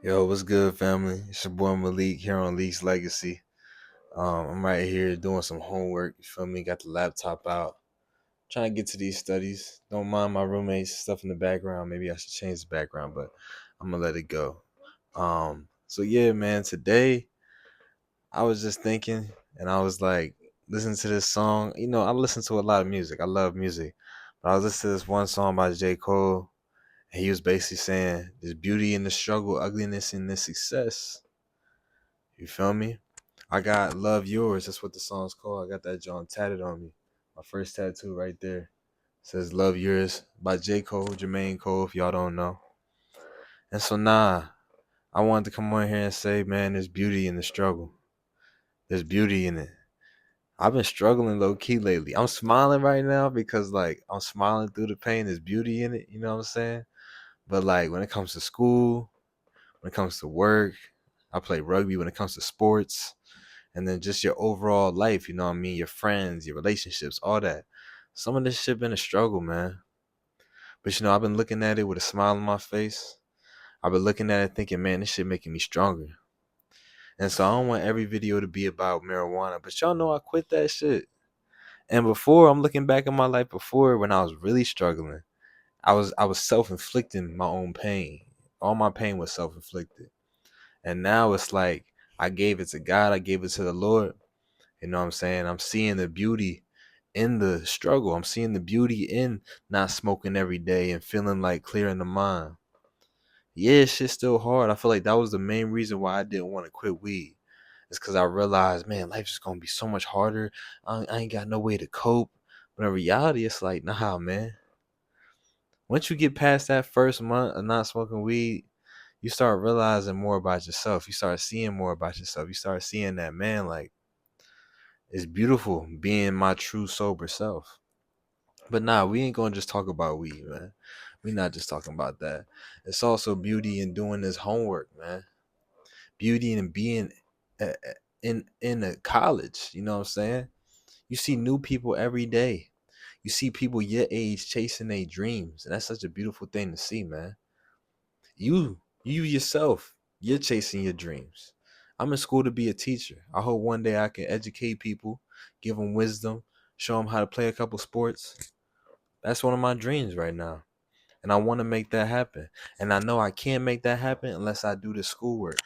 Yo, what's good, family? It's your boy Malik here on Leak's Legacy. I'm right here doing some homework. You feel me? Got the laptop out, trying to get to these studies. Don't mind my roommates stuff in the background. Maybe I should change the background, but I'm gonna let it go. So yeah, man. Today I was just thinking, and I was like, listening to this song. I listen to a lot of music. I love music, but I was listening to this one song by J. Cole. And he was basically saying, "There's beauty in the struggle, ugliness in the success." You feel me? I got Love Yours. That's what the song's called. I got that John tatted on me. My first tattoo right there. It says Love Yours by J. Cole, Jermaine Cole, if y'all don't know. And so I wanted to come on here and say, man, there's beauty in the struggle. There's beauty in it. I've been struggling low key lately. I'm smiling right now because like I'm smiling through the pain. There's beauty in it, you know what I'm saying? But like when it comes to school, when it comes to work, I play rugby. When it comes to sports, and then just your overall life, you know what I mean? Your friends, your relationships, all that. Some of this shit been a struggle, man. But I've been looking at it with a smile on my face. I've been looking at it thinking, man, this shit making me stronger. And so I don't want every video to be about marijuana, but y'all know I quit that shit. And before, I'm looking back at my life before when I was really struggling. I was self-inflicting my own pain. All my pain was self-inflicted. And now it's like I gave it to God, I gave it to the Lord. You know what I'm saying? I'm seeing the beauty in the struggle. I'm seeing the beauty in not smoking every day and feeling like clearing the mind. Yeah, shit's still hard. I feel like that was the main reason why I didn't want to quit weed. It's because I realized, man, life's just gonna be so much harder. I ain't got no way to cope. But in reality, it's like, nah, man. Once you get past that first month of not smoking weed, you start realizing more about yourself. You start seeing more about yourself. You start seeing that, man, like, it's beautiful being my true sober self. But nah, we ain't gonna just talk about weed, man. We not just talking about that. It's also beauty in doing this homework, man. Beauty in being uh, in a college. You know what I'm saying? You see new people every day. You see people your age chasing their dreams, and that's such a beautiful thing to see, man. You yourself, you're chasing your dreams. I'm in school to be a teacher. I hope one day I can educate people, give them wisdom, show them how to play a couple sports. That's one of my dreams right now. And I want to make that happen. And I know I can't make that happen unless I do the schoolwork.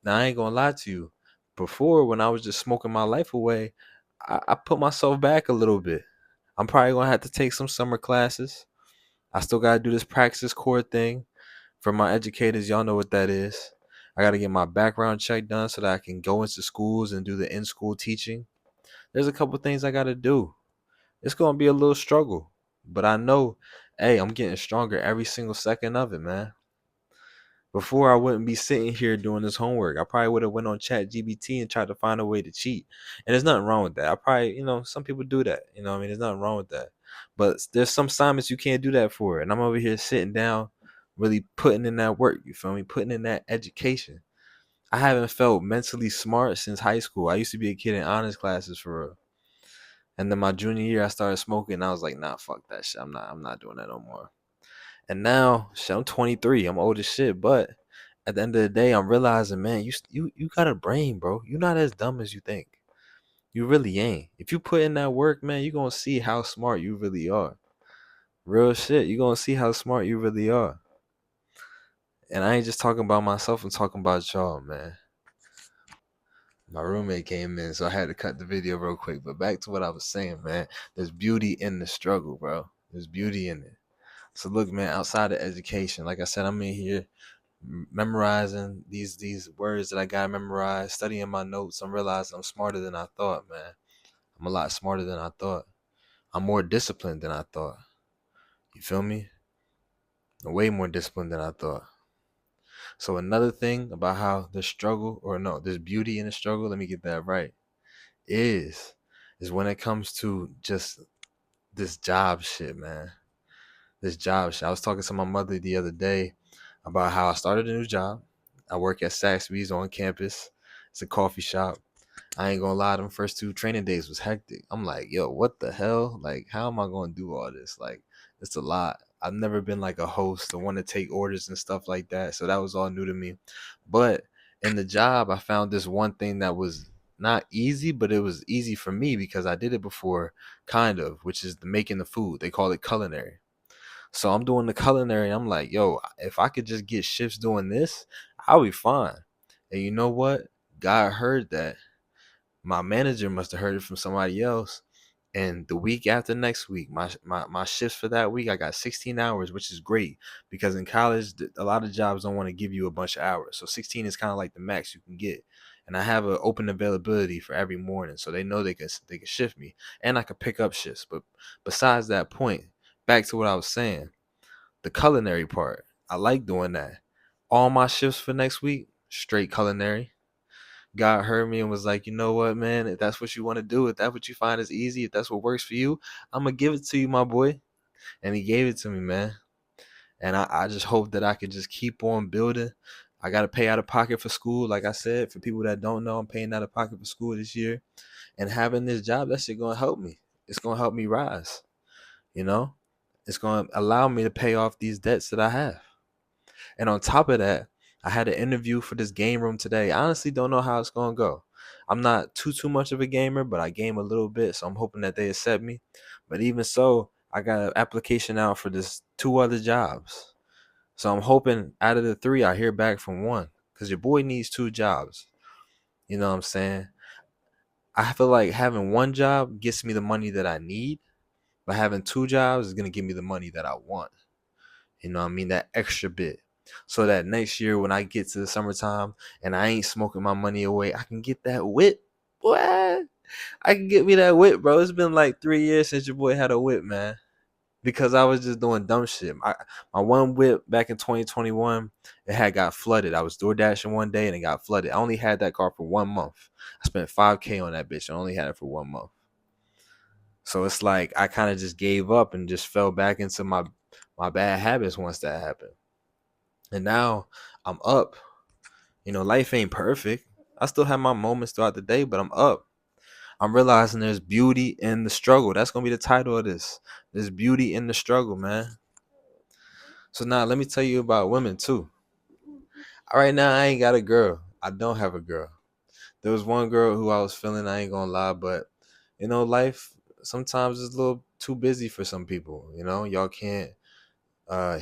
Now, I ain't going to lie to you. Before, when I was just smoking my life away, I put myself back a little bit. I'm probably going to have to take some summer classes. I still got to do this praxis core thing. For my educators, y'all know what that is. I got to get my background check done so that I can go into schools and do the in-school teaching. There's a couple things I got to do. It's going to be a little struggle, but I know, hey, I'm getting stronger every single second of it, man. Before, I wouldn't be sitting here doing this homework. I probably would have went on Chat GBT and tried to find a way to cheat. And there's nothing wrong with that. I probably, some people do that. What I mean? There's nothing wrong with that. But there's some assignments you can't do that for. And I'm over here sitting down, really putting in that work. You feel me? Putting in that education. I haven't felt mentally smart since high school. I used to be a kid in honors classes for real. And then my junior year, I started smoking. And I was like, nah, fuck that shit. I'm not doing that no more. And now, shit, I'm 23. I'm old as shit. But at the end of the day, I'm realizing, man, you got a brain, bro. You're not as dumb as you think. You really ain't. If you put in that work, man, you're gonna see how smart you really are. Real shit. You're gonna see how smart you really are. And I ain't just talking about myself. I'm talking about y'all, man. My roommate came in, so I had to cut the video real quick. But back to what I was saying, man. There's beauty in the struggle, bro. There's beauty in it. So look, man, outside of education, like I said, I'm in here memorizing these words that I gotta memorize, studying my notes. I'm realizing I'm smarter than I thought, man. I'm a lot smarter than I thought. I'm more disciplined than I thought. You feel me? I'm way more disciplined than I thought. So another thing about how the struggle, or no, there's beauty in the struggle, let me get that right, is when it comes to just this job shit, man. This job shit. I was talking to my mother the other day about how I started a new job. I work at Saxby's on campus. It's a coffee shop. I ain't gonna lie, them first two training days was hectic. I'm like, yo, what the hell? Like, how am I gonna do all this? Like, it's a lot. I've never been like a host or want to take orders and stuff like that. So that was all new to me. But in the job, I found this one thing that was not easy, but it was easy for me because I did it before, kind of, which is the making the food. They call it culinary. So I'm doing the culinary. I'm like, yo, if I could just get shifts doing this, I'll be fine. And you know what? God heard that. My manager must have heard it from somebody else. And the week after next week, my shifts for that week, I got 16 hours, which is great because in college, a lot of jobs don't want to give you a bunch of hours. So 16 is kind of like the max you can get. And I have an open availability for every morning, so they know they can shift me, and I can pick up shifts. But besides that point, back to what I was saying, the culinary part, I like doing that. All my shifts for next week, straight culinary. God heard me and was like, you know what, man, if that's what you want to do, if that's what you find is easy, if that's what works for you, I'm gonna give it to you, my boy. And he gave it to me, man. And I just hope that I can just keep on building. I gotta pay out of pocket for school. Like I said, for people that don't know, I'm paying out of pocket for school this year. And having this job, that shit gonna help me. It's gonna help me rise, you know? It's gonna allow me to pay off these debts that I have. And on top of that, I had an interview for this game room today. I honestly don't know how it's gonna go. I'm not too much of a gamer, but I game a little bit, so I'm hoping that they accept me. But even so, I got an application out for this 2 other jobs. So I'm hoping out of the three, I hear back from one. Cause your boy needs 2 jobs. You know what I'm saying? I feel like having one job gets me the money that I need, but having 2 jobs is gonna give me the money that I want. You know what I mean? That extra bit. So that next year when I get to the summertime and I ain't smoking my money away, I can get that whip. What? I can get me that whip, bro. It's been like 3 years since your boy had a whip, man. Because I was just doing dumb shit. My one whip back in 2021, it had got flooded. I was door dashing one day and it got flooded. I only had that car for 1 month. I spent 5K on that bitch. I only had it for 1 month. So it's like I kind of just gave up and just fell back into my bad habits once that happened. And now I'm up. You know, life ain't perfect. I still have my moments throughout the day, but I'm up. I'm realizing there's beauty in the struggle. That's gonna be the title of this. There's beauty in the struggle, man. So now let me tell you about women too. Right now, I ain't got a girl. I don't have a girl. There was one girl who I was feeling, I ain't gonna lie, but you know, life sometimes is a little too busy for some people. You know, y'all can't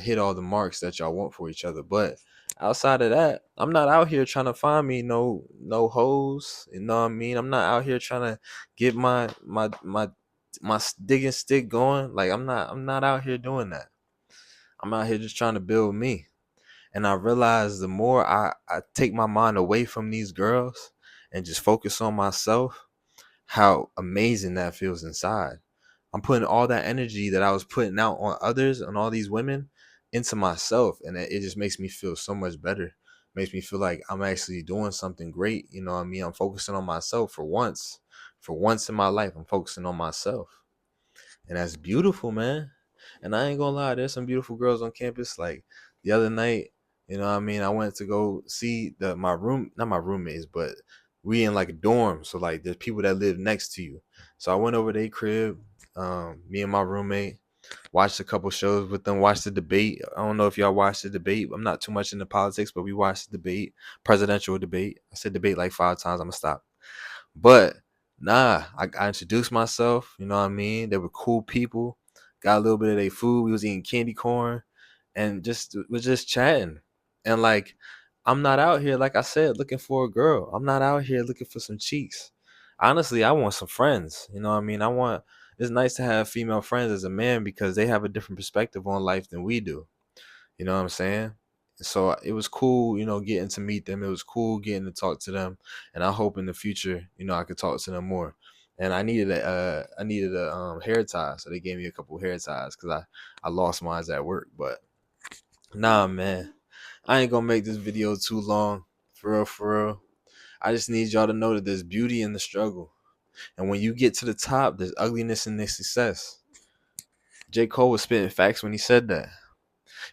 hit all the marks that y'all want for each other. But outside of that, I'm not out here trying to find me no hoes. You know what I mean? I'm not out here trying to get my digging stick going. Like I'm not out here doing that. I'm out here just trying to build me. And I realize the more I take my mind away from these girls and just focus on myself, how amazing that feels inside. I'm putting all that energy that I was putting out on others and all these women into myself, and it just makes me feel so much better. Makes me feel like I'm actually doing something great. You know what I mean? I'm focusing on myself for once. For once in my life, I'm focusing on myself. And that's beautiful, man. And I ain't gonna lie, there's some beautiful girls on campus. Like the other night, you know what I mean? I went to go see my room, not my roommates, but we in like a dorm. So like there's people that live next to you. So I went over to their crib, me and my roommate, watched a couple shows with them, watched the debate. I don't know if y'all watched the debate. I'm not too much into politics, but we watched the debate, presidential debate. I said debate like 5 times. I'm gonna stop. But nah, I introduced myself. You know what I mean? They were cool people. Got a little bit of their food. We was eating candy corn, and just was just chatting. And like, I'm not out here, like I said, looking for a girl. I'm not out here looking for some cheeks. Honestly, I want some friends. You know what I mean? I want. It's nice to have female friends as a man because they have a different perspective on life than we do. You know what I'm saying? So it was cool, you know, getting to meet them. It was cool getting to talk to them, and I hope in the future, you know, I could talk to them more. And I needed a hair tie, so they gave me a couple hair ties because I lost mine at work. But nah, man, I ain't gonna make this video too long. For real, for real. I just need y'all to know that there's beauty in the struggle, and when you get to the top, there's ugliness in the success. J. Cole was spitting facts when he said that.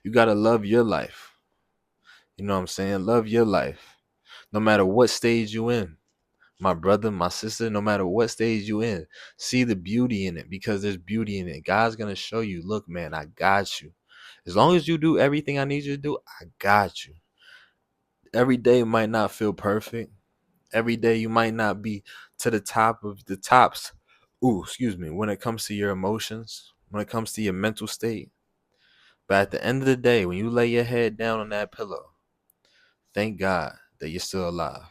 You gotta love your life. You know what I'm saying? Love your life. No matter what stage you in. My brother, my sister, no matter what stage you in. See the beauty in it because there's beauty in it. God's gonna show you, look, man, I got you. As long as you do everything I need you to do, I got you. Every day might not feel perfect. Every day you might not be to the top of the tops. Ooh, excuse me. When it comes to your emotions, when it comes to your mental state. But at the end of the day, when you lay your head down on that pillow, thank God that you're still alive.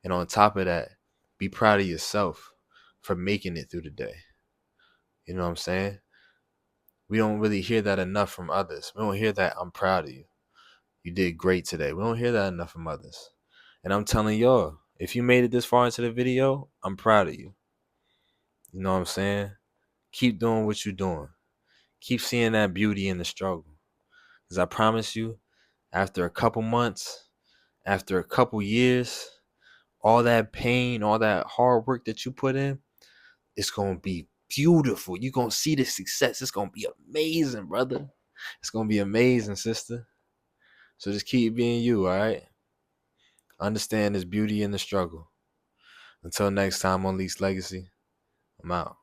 And on top of that, be proud of yourself for making it through the day. You know what I'm saying? We don't really hear that enough from others. We don't hear that I'm proud of you. You did great today. We don't hear that enough from others. And I'm telling y'all, if you made it this far into the video, I'm proud of you. You know what I'm saying? Keep doing what you're doing. Keep seeing that beauty in the struggle. Because I promise you, after a couple months, after a couple years, all that pain, all that hard work that you put in, it's going to be beautiful. You're going to see the success. It's going to be amazing, brother. It's going to be amazing, sister. So just keep being you, all right? Understand there's beauty in the struggle. Until next time on Leaks Legacy, I'm out.